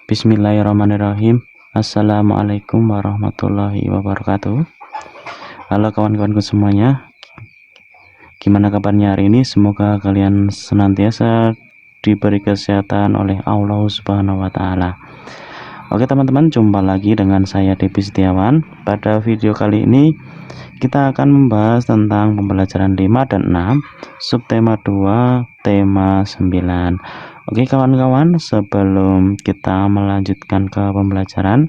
Bismillahirrahmanirrahim. Assalamualaikum warahmatullahi wabarakatuh. Halo kawan-kawanku semuanya, gimana kabarnya hari ini? Semoga kalian senantiasa diberi kesehatan oleh Allah Subhanahu wa Ta'ala. Oke teman-teman, jumpa lagi dengan saya Depi Setiawan. Pada video kali ini kita akan membahas tentang pembelajaran 5 dan 6, subtema 2, tema 9. Oke kawan-kawan, sebelum kita melanjutkan ke pembelajaran,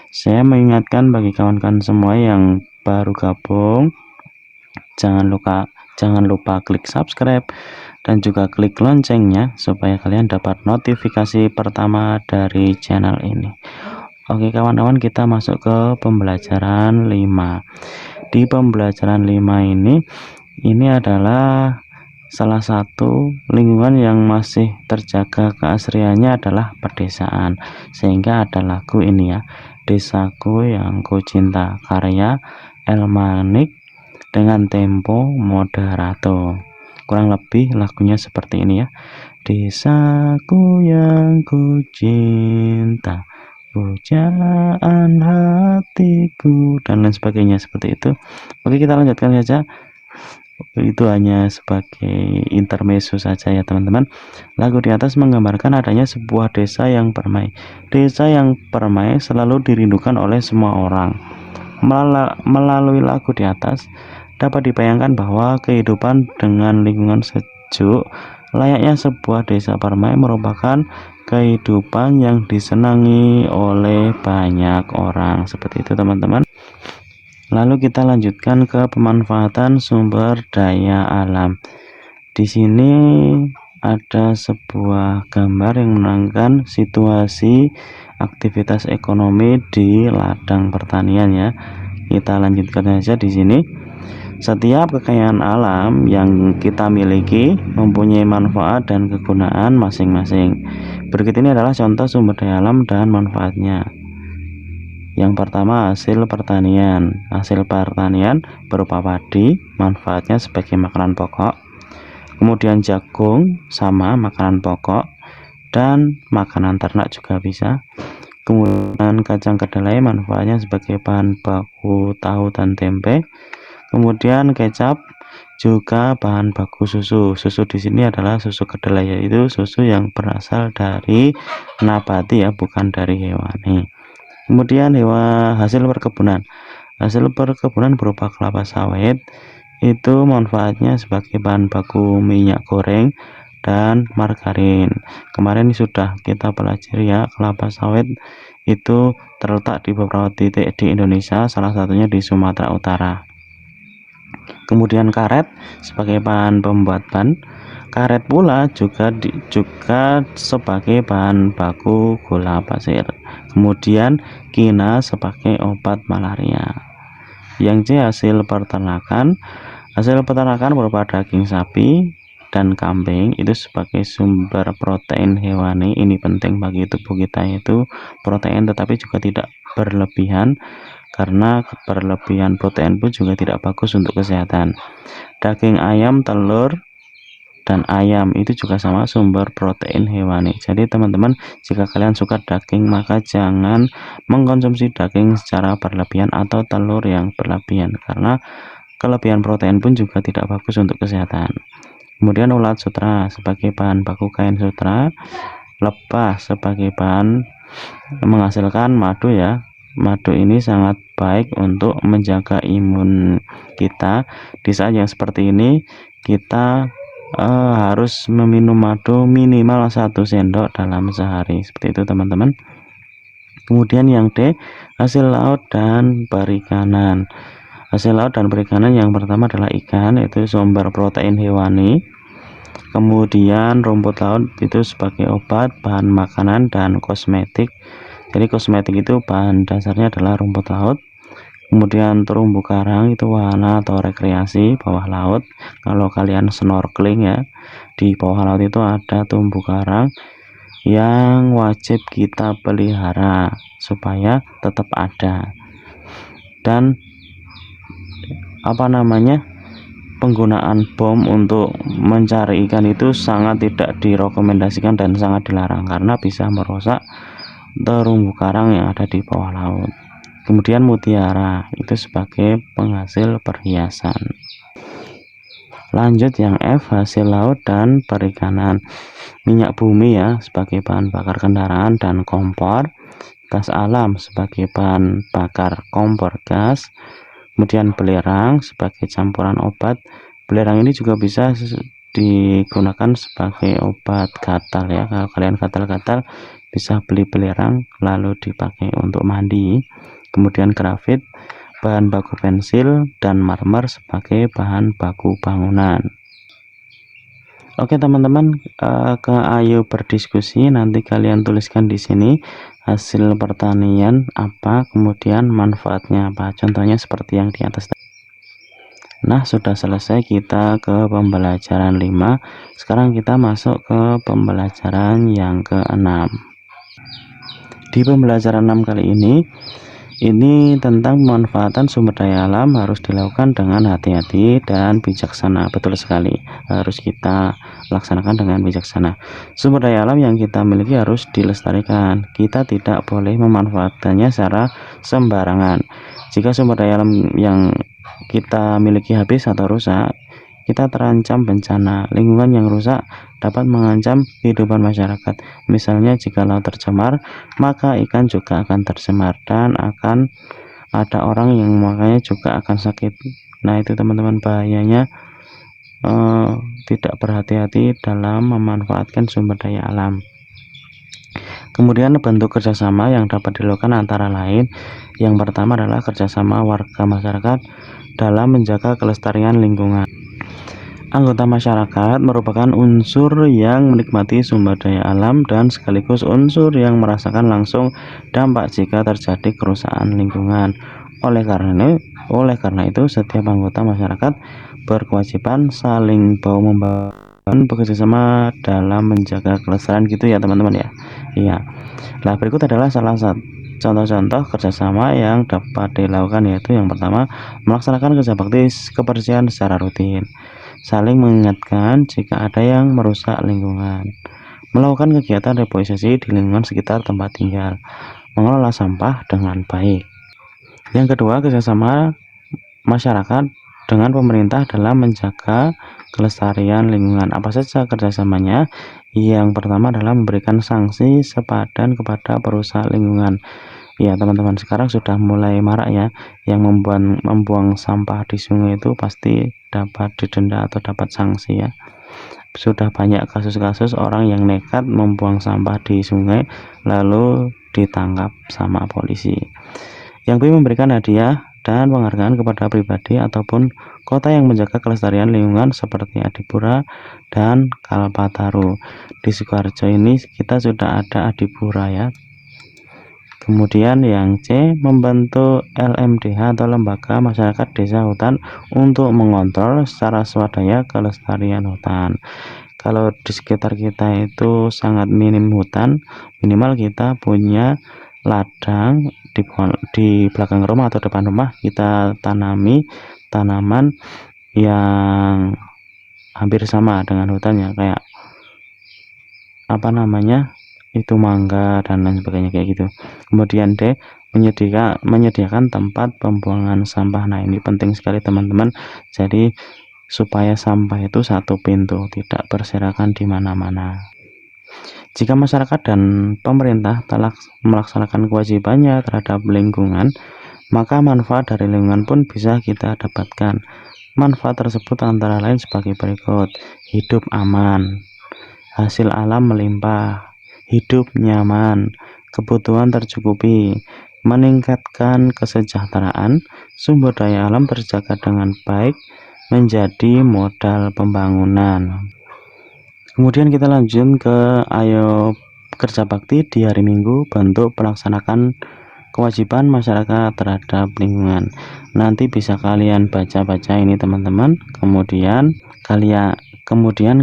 saya mengingatkan bagi kawan-kawan semua yang baru gabung, jangan lupa klik subscribe dan juga klik loncengnya supaya kalian dapat notifikasi pertama dari channel ini. Oke kawan-kawan, kita masuk ke pembelajaran 5. Di pembelajaran 5 ini adalah salah satu lingkungan yang masih terjaga keasriannya adalah pedesaan, sehingga ada lagu ini ya, Desaku Yang Ku Cinta, karya Elmanik dengan tempo moderato. Kurang lebih lagunya seperti ini ya, Desaku yang ku cinta, pujaan hatiku, dan lain sebagainya seperti itu. Oke, kita lanjutkan saja. Itu hanya sebagai intermezzo saja ya teman-teman. Lagu di atas menggambarkan adanya sebuah desa yang permai. Desa yang permai selalu dirindukan oleh semua orang. Melalui lagu di atas dapat dibayangkan bahwa kehidupan dengan lingkungan sejuk layaknya sebuah desa permai merupakan kehidupan yang disenangi oleh banyak orang. Seperti itu teman-teman. Lalu kita lanjutkan ke pemanfaatan sumber daya alam. Di sini ada sebuah gambar yang menerangkan situasi aktivitas ekonomi di ladang pertanian ya. Kita lanjutkan saja di sini. Setiap kekayaan alam yang kita miliki mempunyai manfaat dan kegunaan masing-masing. Berikut ini adalah contoh sumber daya alam dan manfaatnya. Yang pertama, hasil pertanian. Hasil pertanian berupa padi, manfaatnya sebagai makanan pokok. Kemudian jagung, sama makanan pokok dan makanan ternak juga bisa. Kemudian kacang kedelai, manfaatnya sebagai bahan baku tahu dan tempe. Kemudian kecap juga bahan baku susu. Susu di sini adalah susu kedelai, yaitu susu yang berasal dari nabati ya, bukan dari hewani. Kemudian hasil perkebunan. Hasil perkebunan berupa kelapa sawit, itu manfaatnya sebagai bahan baku minyak goreng dan margarin. Kemarin sudah kita pelajari ya, kelapa sawit itu terletak di beberapa titik di Indonesia, salah satunya di Sumatera Utara. Kemudian karet sebagai bahan pembuat ban. Karet pula juga sebagai bahan baku gula pasir. Kemudian kina sebagai obat malaria. Yang C, hasil peternakan. Hasil peternakan berupa daging sapi dan kambing, itu sebagai sumber protein hewani. Ini penting bagi tubuh kita, yaitu protein, tetapi juga tidak berlebihan, karena berlebihan protein pun juga tidak bagus untuk kesehatan. Daging ayam, telur dan ayam itu juga sama sumber protein hewani. Jadi teman-teman, jika kalian suka daging, maka jangan mengkonsumsi daging secara berlebihan atau telur yang berlebihan, karena kelebihan protein pun juga tidak bagus untuk kesehatan. Kemudian ulat sutra sebagai bahan baku kain sutra. Lebah sebagai bahan menghasilkan madu ya. Madu ini sangat baik untuk menjaga imun kita. Di saat yang seperti ini, kita harus meminum madu minimal 1 sendok dalam sehari. Seperti itu teman-teman. Kemudian yang D, hasil laut dan perikanan. Hasil laut dan perikanan yang pertama adalah ikan, yaitu sumber protein hewani. Kemudian rumput laut itu sebagai obat, bahan makanan dan kosmetik. Jadi kosmetik itu bahan dasarnya adalah rumput laut. Kemudian terumbu karang itu wahana atau rekreasi bawah laut. Kalau kalian snorkeling ya, di bawah laut itu ada terumbu karang yang wajib kita pelihara supaya tetap ada. Dan penggunaan bom untuk mencari ikan itu sangat tidak direkomendasikan dan sangat dilarang, karena bisa merusak terumbu karang yang ada di bawah laut. Kemudian mutiara itu sebagai penghasil perhiasan. Lanjut yang F, hasil laut dan perikanan. Minyak bumi ya sebagai bahan bakar kendaraan dan kompor. Gas alam sebagai bahan bakar kompor gas. Kemudian belerang sebagai campuran obat. Belerang ini juga bisa digunakan sebagai obat gatal ya. Kalau kalian gatal-gatal bisa beli belerang lalu dipakai untuk mandi. Kemudian grafit, bahan baku pensil, dan marmer sebagai bahan baku bangunan. Oke teman-teman, ayo berdiskusi. Nanti kalian tuliskan di sini hasil pertanian apa, kemudian manfaatnya apa. Contohnya seperti yang di atas. Nah, sudah selesai kita ke pembelajaran 5. Sekarang kita masuk ke pembelajaran yang ke-6. Di pembelajaran 6 kali ini tentang pemanfaatan sumber daya alam harus dilakukan dengan hati-hati dan bijaksana. Betul sekali, harus kita laksanakan dengan bijaksana. Sumber daya alam yang kita miliki harus dilestarikan. Kita tidak boleh memanfaatkannya secara sembarangan. Jika sumber daya alam yang kita miliki habis atau rusak, kita terancam bencana. Lingkungan yang rusak dapat mengancam kehidupan masyarakat. Misalnya jika laut tercemar, maka ikan juga akan tercemar dan akan ada orang yang makanya juga akan sakit. Nah, itu teman-teman bahayanya tidak berhati-hati dalam memanfaatkan sumber daya alam. Kemudian bentuk kerjasama yang dapat dilakukan antara lain, yang pertama adalah kerjasama warga masyarakat dalam menjaga kelestarian lingkungan. Anggota masyarakat merupakan unsur yang menikmati sumber daya alam dan sekaligus unsur yang merasakan langsung dampak jika terjadi kerusakan lingkungan. Oleh karena itu, setiap anggota masyarakat berkewajiban saling bahu-membahu dan bekerjasama dalam menjaga kelestarian gitu ya teman-teman ya. Iya. Nah, berikut adalah salah satu contoh-contoh kerjasama yang dapat dilakukan, yaitu yang pertama, melaksanakan kerja bakti kebersihan secara rutin. Saling mengingatkan jika ada yang merusak lingkungan, melakukan kegiatan reboisasi di lingkungan sekitar tempat tinggal, mengelola sampah dengan baik. Yang kedua, kerjasama masyarakat dengan pemerintah dalam menjaga kelestarian lingkungan. Apa saja kerjasamanya? Yang pertama adalah memberikan sanksi sepadan kepada perusak lingkungan. Ya teman-teman, sekarang sudah mulai marak ya, yang membuang sampah di sungai itu pasti dapat didenda atau dapat sanksi ya. Sudah banyak kasus-kasus orang yang nekat membuang sampah di sungai lalu ditangkap sama polisi. Yang B, memberikan hadiah dan penghargaan kepada pribadi ataupun kota yang menjaga kelestarian lingkungan seperti Adipura dan Kalpataru. Di Sukoharjo ini kita sudah ada Adipura ya. Kemudian yang C, membantu LMDH atau Lembaga Masyarakat Desa Hutan untuk mengontrol secara swadaya kelestarian hutan. Kalau di sekitar kita itu sangat minim hutan, minimal kita punya ladang di belakang rumah atau depan rumah, kita tanami tanaman yang hampir sama dengan hutannya, kayak apa namanya itu mangga dan lain sebagainya kayak gitu. Kemudian D, menyediakan tempat pembuangan sampah. Nah, ini penting sekali teman-teman. Jadi supaya sampah itu satu pintu, tidak berserakan di mana-mana. Jika masyarakat dan pemerintah telah melaksanakan kewajibannya terhadap lingkungan, maka manfaat dari lingkungan pun bisa kita dapatkan. Manfaat tersebut antara lain sebagai berikut: hidup aman, hasil alam melimpah, hidup nyaman, kebutuhan tercukupi, meningkatkan kesejahteraan, sumber daya alam terjaga dengan baik, menjadi modal pembangunan. Kemudian kita lanjut ke ayo kerja bakti di hari Minggu, bentuk pelaksanakan kewajiban masyarakat terhadap lingkungan. Nanti bisa kalian baca-baca ini teman-teman, kemudian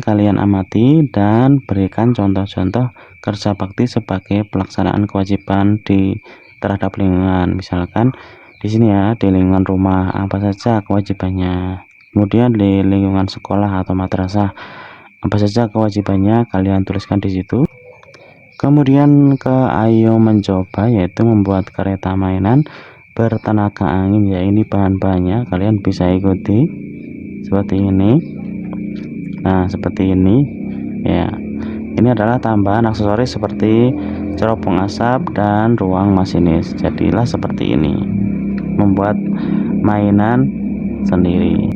kalian amati dan berikan contoh-contoh kerja bakti sebagai pelaksanaan kewajiban terhadap lingkungan. Misalkan di sini ya, di lingkungan rumah apa saja kewajibannya. Kemudian di lingkungan sekolah atau madrasah apa saja kewajibannya, kalian tuliskan di situ. Kemudian ke ayo mencoba, yaitu membuat kereta mainan bertenaga angin. Ya, ini bahan-bahannya kalian bisa ikuti seperti ini. Nah, seperti ini ya. Ini adalah tambahan aksesoris seperti cerobong asap dan ruang masinis. Jadilah seperti ini, membuat mainan sendiri.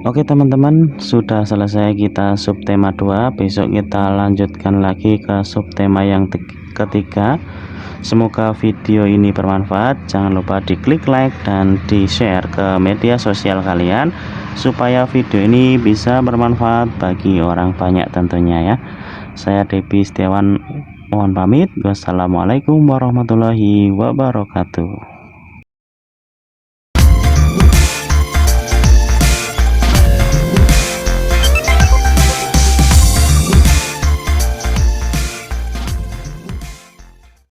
Oke teman-teman, sudah selesai kita subtema 2. Besok kita lanjutkan lagi ke subtema yang ketiga. Semoga video ini bermanfaat. Jangan lupa diklik like dan di share ke media sosial kalian, supaya video ini bisa bermanfaat bagi orang banyak tentunya ya. Saya Depi Setiawan mohon pamit. Wassalamualaikum warahmatullahi wabarakatuh.